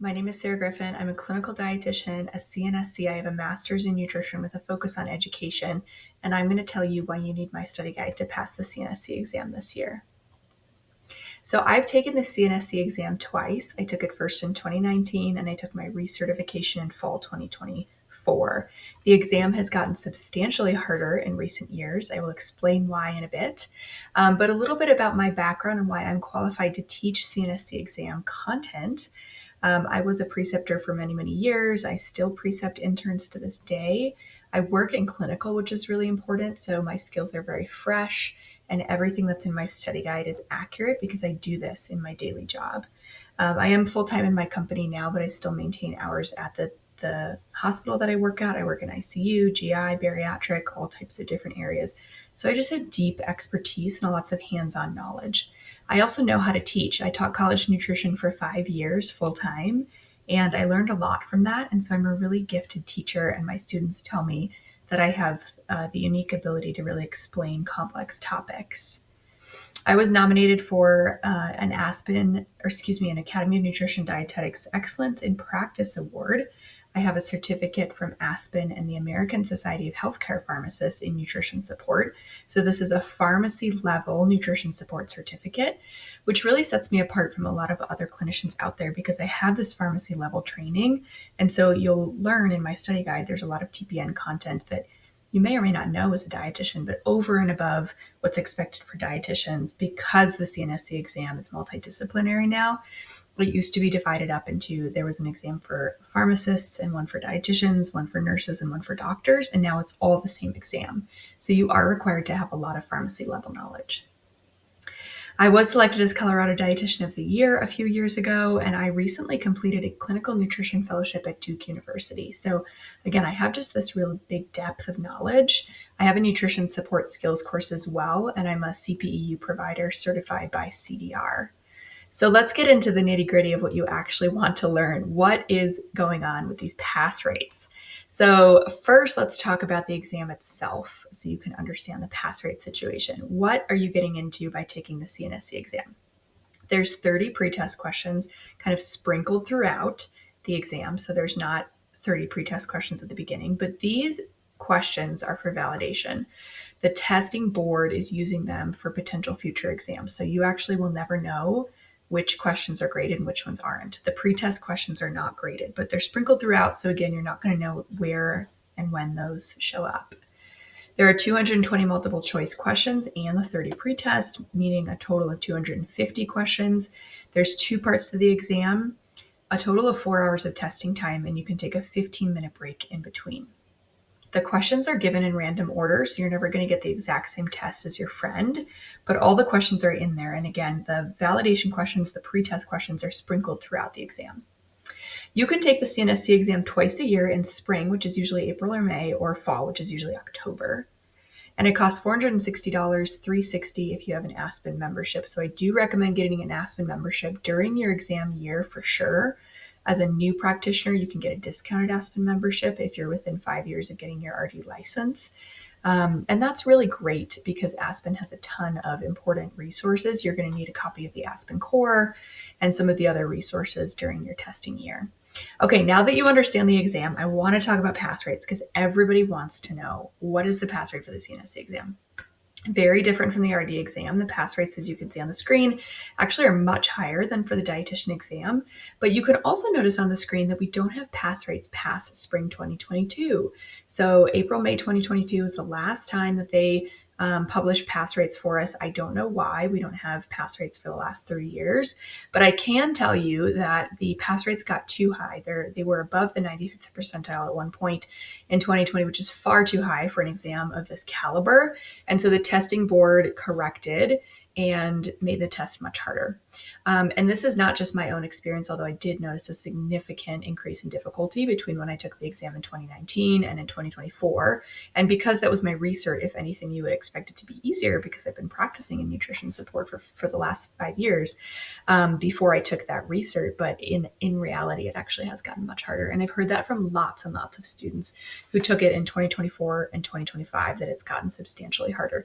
My name is Sarah Griffin. I'm a clinical dietitian, a CNSC. I have a master's in nutrition with a focus on education, and I'm going to tell you why you need my study guide to pass the CNSC exam this year. So I've taken the CNSC exam twice. I took it first in 2019, and I took my recertification in fall 2024. The exam has gotten substantially harder in recent years. I will explain why in a bit, but a little bit about my background and why I'm qualified to teach CNSC exam content. I was a preceptor for many, many years. I still precept interns to this day. I work in clinical, which is really important, so my skills are very fresh, and everything that's in my study guide is accurate because I do this in my daily job. I am full-time in my company now, but I still maintain hours at the hospital that I work at. I work in ICU, GI, bariatric, all types of different areas. So I just have deep expertise and lots of hands-on knowledge. I also know how to teach. I taught college nutrition for 5 years full-time, and I learned a lot from that. And so I'm a really gifted teacher, and my students tell me that I have the unique ability to really explain complex topics. I was nominated for an Academy of Nutrition Dietetics Excellence in Practice Award. I have a certificate from ASPEN and the American Society of Healthcare Pharmacists in Nutrition Support. So this is a pharmacy level nutrition support certificate, which really sets me apart from a lot of other clinicians out there because I have this pharmacy level training. And so you'll learn in my study guide, there's a lot of TPN content that you may or may not know as a dietitian, but over and above what's expected for dietitians, because the CNSC exam is multidisciplinary now. It used to be divided up into, there was an exam for pharmacists and one for dietitians, one for nurses and one for doctors, and now it's all the same exam. So you are required to have a lot of pharmacy level knowledge. I was selected as Colorado Dietitian of the Year a few years ago, and I recently completed a clinical nutrition fellowship at Duke University. So again, I have just this real big depth of knowledge. I have a nutrition support skills course as well, and I'm a CPEU provider certified by CDR. So let's get into the nitty-gritty of what you actually want to learn. What is going on with these pass rates? So first, let's talk about the exam itself so you can understand the pass rate situation. What are you getting into by taking the CNSC exam? There's 30 pretest questions kind of sprinkled throughout the exam. So there's not 30 pretest questions at the beginning, but these questions are for validation. The testing board is using them for potential future exams. So you actually will never know which questions are graded and which ones aren't. The pretest questions are not graded, but they're sprinkled throughout. So again, you're not going to know where and when those show up. There are 220 multiple choice questions and the 30 pretest, meaning a total of 250 questions. There's 2 parts to the exam, a total of 4 hours of testing time, and you can take a 15-minute break in between. The questions are given in random order, so you're never going to get the exact same test as your friend, but all the questions are in there. And again, the validation questions, the pretest questions are sprinkled throughout the exam. You can take the CNSC exam twice a year in spring, which is usually April or May, or fall, which is usually October. And it costs $460, $360 if you have an ASPEN membership. So I do recommend getting an ASPEN membership during your exam year for sure. As a new practitioner, you can get a discounted ASPEN membership if you're within 5 years of getting your RD license. And that's really great because ASPEN has a ton of important resources. You're going to need a copy of the ASPEN Core and some of the other resources during your testing year. Okay, now that you understand the exam, I want to talk about pass rates because everybody wants to know, what is the pass rate for the CNSC exam? Very different from the RD exam. The pass rates, as you can see on the screen, actually are much higher than for the dietitian exam. But you can also notice on the screen that we don't have pass rates past spring 2022. So April, May 2022 is the last time that they published pass rates for us. I don't know why we don't have pass rates for the last 3 years, but I can tell you that the pass rates got too high. They were above the 95th percentile at one point in 2020, which is far too high for an exam of this caliber. And so the testing board corrected and made the test much harder. And this is not just my own experience, although I did notice a significant increase in difficulty between when I took the exam in 2019 and in 2024. And because that was my recert, if anything, you would expect it to be easier because I've been practicing in nutrition support for the last 5 years before I took that recert. But in reality, it actually has gotten much harder. And I've heard that from lots and lots of students who took it in 2024 and 2025, that it's gotten substantially harder.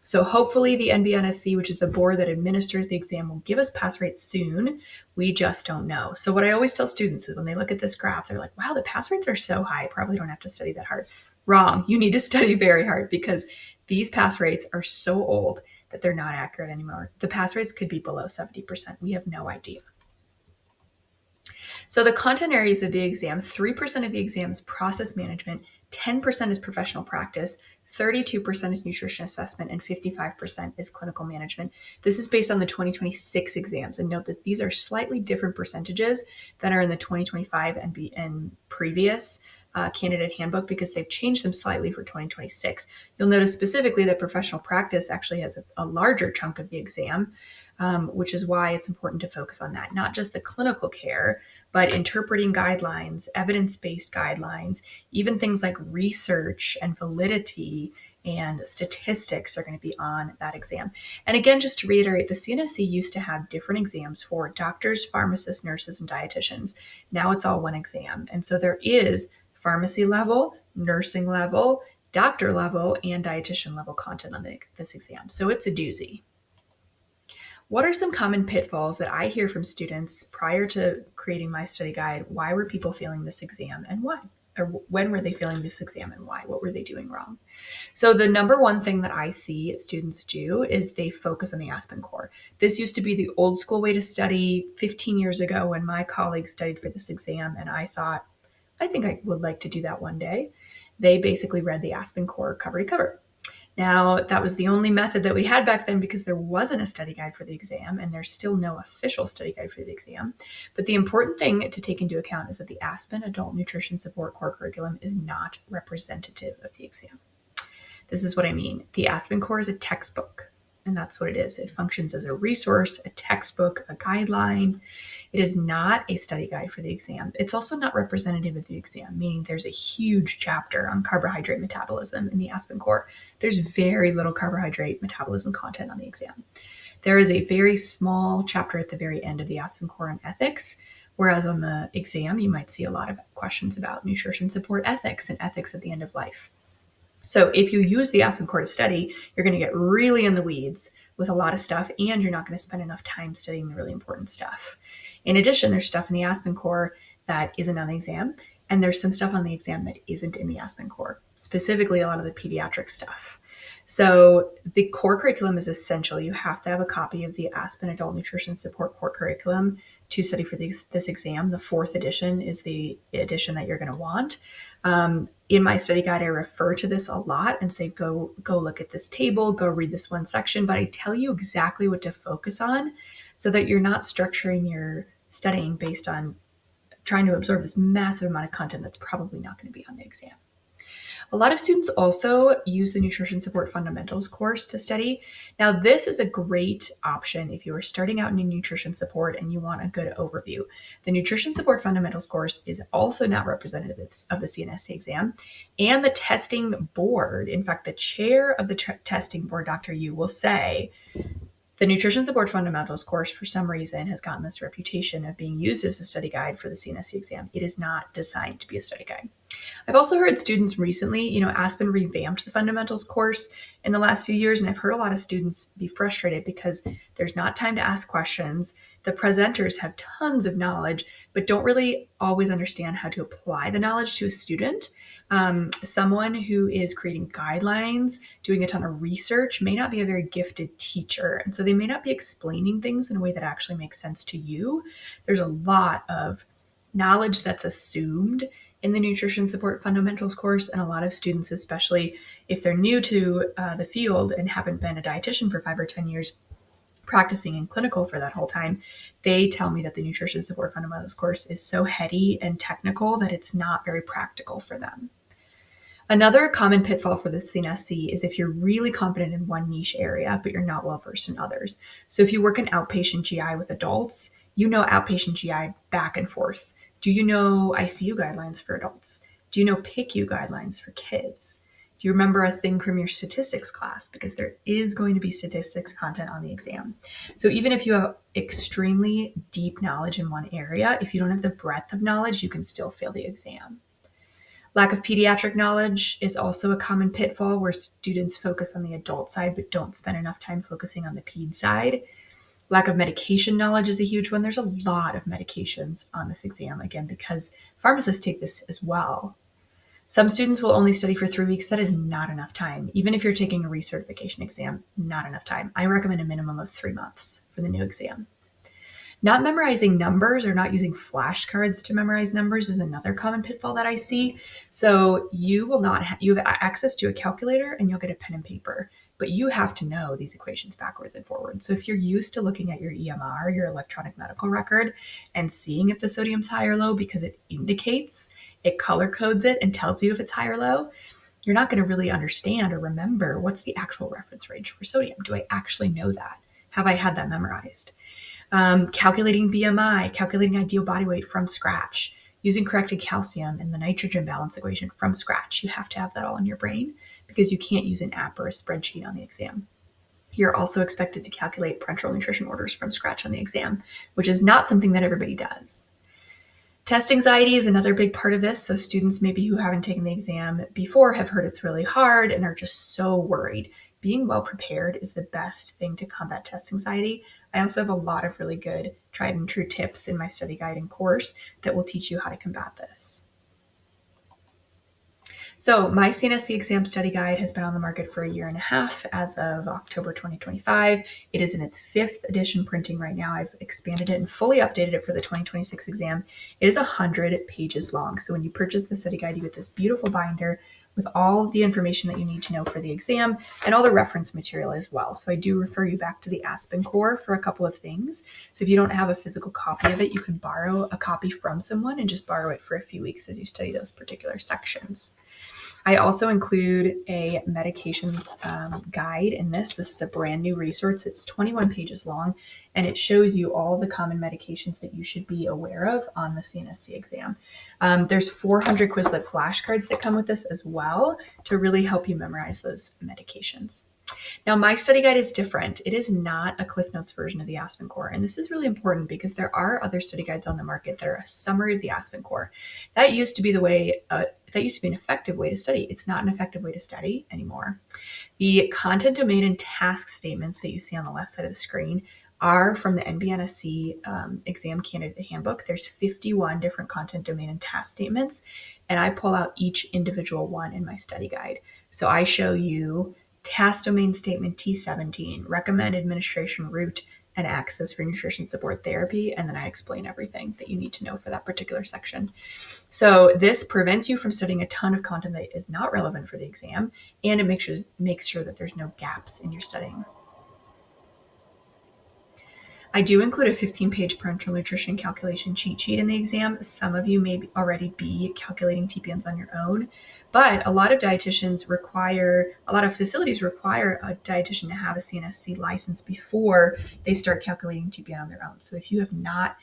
So hopefully the NBNSC, which is the board that administers the exam, will give us pass rates soon. We just don't know. So what I always tell students is when they look at this graph, they're like, wow, the pass rates are so high. I probably don't have to study that hard. Wrong. You need to study very hard because these pass rates are so old that they're not accurate anymore. The pass rates could be below 70%. We have no idea. So the content areas of the exam, 3% of the exam is process management, 10% is professional practice, 32% is nutrition assessment, and 55% is clinical management. This is based on the 2026 exams. And note that these are slightly different percentages than are in the 2025 and previous candidate handbook because they've changed them slightly for 2026. You'll notice specifically that professional practice actually has a larger chunk of the exam, which is why it's important to focus on that, not just the clinical care, but interpreting guidelines, evidence-based guidelines, even things like research and validity and statistics are going to be on that exam. And again, just to reiterate, the CNSC used to have different exams for doctors, pharmacists, nurses, and dietitians. Now it's all one exam. And so there is pharmacy level, nursing level, doctor level, and dietitian level content on this exam. So it's a doozy. What are some common pitfalls that I hear from students prior to creating my study guide? Why were people failing this exam and why? Or when were they failing this exam and why? What were they doing wrong? So the number one thing that I see students do is they focus on the ASPEN Core. This used to be the old school way to study 15 years ago when my colleagues studied for this exam, and I thought, I think I would like to do that one day. They basically read the ASPEN Core cover to cover. Now, that was the only method that we had back then because there wasn't a study guide for the exam, and there's still no official study guide for the exam. But the important thing to take into account is that the ASPEN Adult Nutrition Support Core Curriculum is not representative of the exam. This is what I mean. The ASPEN Core is a textbook, and that's what it is. It functions as a resource, a textbook, a guideline. It is not a study guide for the exam. It's also not representative of the exam, meaning there's a huge chapter on carbohydrate metabolism in the ASPEN Core. There's very little carbohydrate metabolism content on the exam. There is a very small chapter at the very end of the ASPEN Core on ethics, whereas on the exam, you might see a lot of questions about nutrition support ethics and ethics at the end of life. So if you use the ASPEN Core to study, you're going to get really in the weeds with a lot of stuff, and you're not going to spend enough time studying the really important stuff. In addition, there's stuff in the ASPEN Core that isn't on the exam, and there's some stuff on the exam that isn't in the ASPEN Core, specifically a lot of the pediatric stuff. So the core curriculum is essential. You have to have a copy of the ASPEN Adult Nutrition Support Core Curriculum to study for this exam. The 4th edition is the edition that you're going to want. In my study guide, I refer to this a lot and say, go look at this table, go read this one section, but I tell you exactly what to focus on so that you're not structuring your studying based on trying to absorb this massive amount of content that's probably not going to be on the exam. A lot of students also use the Nutrition Support Fundamentals course to study. Now, this is a great option if you are starting out in nutrition support and you want a good overview. The Nutrition Support Fundamentals course is also not representative of the CNSC exam, and the testing board, in fact, the chair of the testing board, Dr. Yu, will say, the Nutrition Support Fundamentals course, for some reason, has gotten this reputation of being used as a study guide for the CNSC exam. It is not designed to be a study guide. I've also heard students recently, Aspen revamped the fundamentals course in the last few years, and I've heard a lot of students be frustrated because there's not time to ask questions. The presenters have tons of knowledge, but don't really always understand how to apply the knowledge to a student. Someone who is creating guidelines, doing a ton of research, may not be a very gifted teacher, and so they may not be explaining things in a way that actually makes sense to you. There's a lot of knowledge that's assumed in the Nutrition Support Fundamentals course, and a lot of students, especially if they're new to the field and haven't been a dietitian for 5 or 10 years, practicing in clinical for that whole time, they tell me that the Nutrition Support Fundamentals course is so heady and technical that it's not very practical for them. Another common pitfall for the CNSC is if you're really confident in one niche area, but you're not well versed in others. So if you work in outpatient GI with adults, you know outpatient GI back and forth. Do you know ICU guidelines for adults? Do you know PICU guidelines for kids? Do you remember a thing from your statistics class? Because there is going to be statistics content on the exam. So even if you have extremely deep knowledge in one area, if you don't have the breadth of knowledge, you can still fail the exam. Lack of pediatric knowledge is also a common pitfall where students focus on the adult side but don't spend enough time focusing on the ped side. Lack of medication knowledge is a huge one. There's a lot of medications on this exam, again, because pharmacists take this as well. Some students will only study for 3 weeks. That is not enough time. Even if you're taking a recertification exam, not enough time. I recommend a minimum of 3 months for the new exam. Not memorizing numbers or not using flashcards to memorize numbers is another common pitfall that I see. So you will not you have access to a calculator and you'll get a pen and paper, but you have to know these equations backwards and forwards. So if you're used to looking at your EMR, your electronic medical record, and seeing if the sodium's high or low because it indicates, it color codes it and tells you if it's high or low, you're not going to really understand or remember what's the actual reference range for sodium. Do I actually know that? Have I had that memorized? Calculating BMI, calculating ideal body weight from scratch, using corrected calcium and the nitrogen balance equation from scratch. You have to have that all in your brain because you can't use an app or a spreadsheet on the exam. You're also expected to calculate parenteral nutrition orders from scratch on the exam, which is not something that everybody does. Test anxiety is another big part of this. So students maybe who haven't taken the exam before have heard it's really hard and are just so worried. Being well prepared is the best thing to combat test anxiety. I also have a lot of really good tried and true tips in my study guide and course that will teach you how to combat this. So my CNSC exam study guide has been on the market for 1.5 years as of October 2025. It is in its 5th edition printing right now. I've expanded it and fully updated it for the 2026 exam. It is 100 pages long. So when you purchase the study guide, you get this beautiful binder with all the information that you need to know for the exam and all the reference material as well. So I do refer you back to the ASPEN Core for a couple of things. So if you don't have a physical copy of it, you can borrow a copy from someone and just borrow it for a few weeks as you study those particular sections. I also include a medications guide in this. This is a brand new resource. It's 21 pages long, and it shows you all the common medications that you should be aware of on the CNSC exam. There's 400 Quizlet flashcards that come with this as well to really help you memorize those medications. Now, my study guide is different. It is not a Cliff Notes version of the ASPEN Core, and this is really important because there are other study guides on the market that are a summary of the ASPEN Core. That used to be that used to be an effective way to study. It's not an effective way to study anymore. The content domain and task statements that you see on the left side of the screen are from the NBNSC Exam Candidate Handbook. There's 51 different content domain and task statements, and I pull out each individual one in my study guide. So I show you task domain statement T17, recommend administration route and access for nutrition support therapy, and then I explain everything that you need to know for that particular section. So this prevents you from studying a ton of content that is not relevant for the exam, and it makes sure that there's no gaps in your studying. I do include a 15-page parenteral nutrition calculation cheat sheet in the exam. Some of you may already be calculating TPNs on your own, but a lot of facilities require a dietitian to have a CNSC license before they start calculating TPN on their own. So if you're not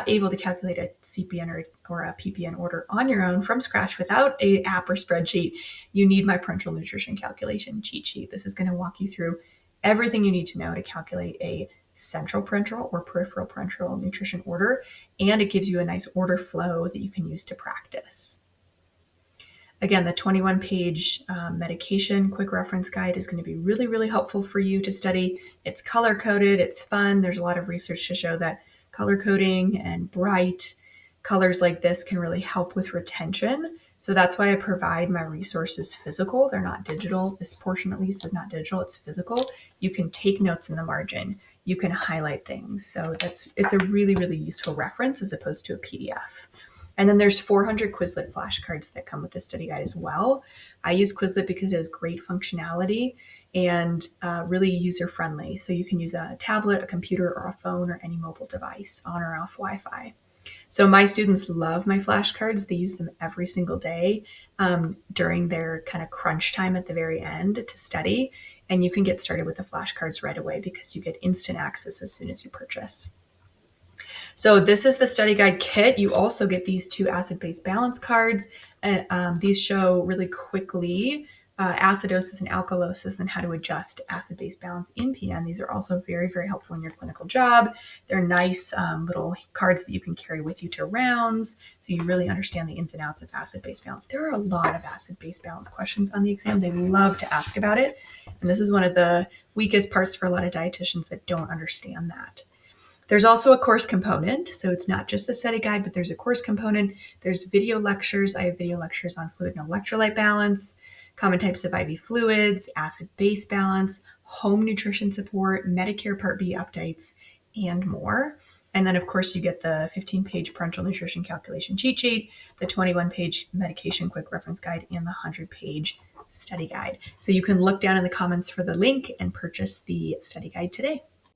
able to calculate a CPN or a PPN order on your own from scratch without an app or spreadsheet, you need my parenteral nutrition calculation cheat sheet. This is going to walk you through everything you need to know to calculate a central parenteral or peripheral parenteral nutrition order, and it gives you a nice order flow that you can use to practice. Again, the 21-page medication quick reference guide is going to be really, really helpful for you to study. It's color-coded, it's fun. There's a lot of research to show that color coding and bright colors like this can really help with retention. So that's why I provide my resources physical. They're not digital. This portion, at least, is not digital. It's physical. You can take notes in the margin. You can highlight things. So it's a really, really useful reference as opposed to a PDF. And then there's 400 Quizlet flashcards that come with the study guide as well. I use Quizlet because it has great functionality and really user-friendly. So you can use it on a tablet, a computer, or a phone, or any mobile device on or off Wi-Fi. So my students love my flashcards. They use them every single day during their kind of crunch time at the very end to study. And you can get started with the flashcards right away because you get instant access as soon as you purchase. So this is the study guide kit. You also get these 2 acid-base balance cards. These show really quickly acidosis and alkalosis, and how to adjust acid-base balance in PN. These are also very, very helpful in your clinical job. They're nice little cards that you can carry with you to rounds, so you really understand the ins and outs of acid-base balance. There are a lot of acid-base balance questions on the exam. They love to ask about it, and this is one of the weakest parts for a lot of dietitians that don't understand that. There's also a course component, so it's not just a study guide, but there's a course component. There's video lectures. I have video lectures on fluid and electrolyte balance, common types of IV fluids, acid-base balance, home nutrition support, Medicare Part B updates, and more. And then, of course, you get the 15-page parental nutrition calculation cheat sheet, the 21-page medication quick reference guide, and the 100-page study guide. So you can look down in the comments for the link and purchase the study guide today.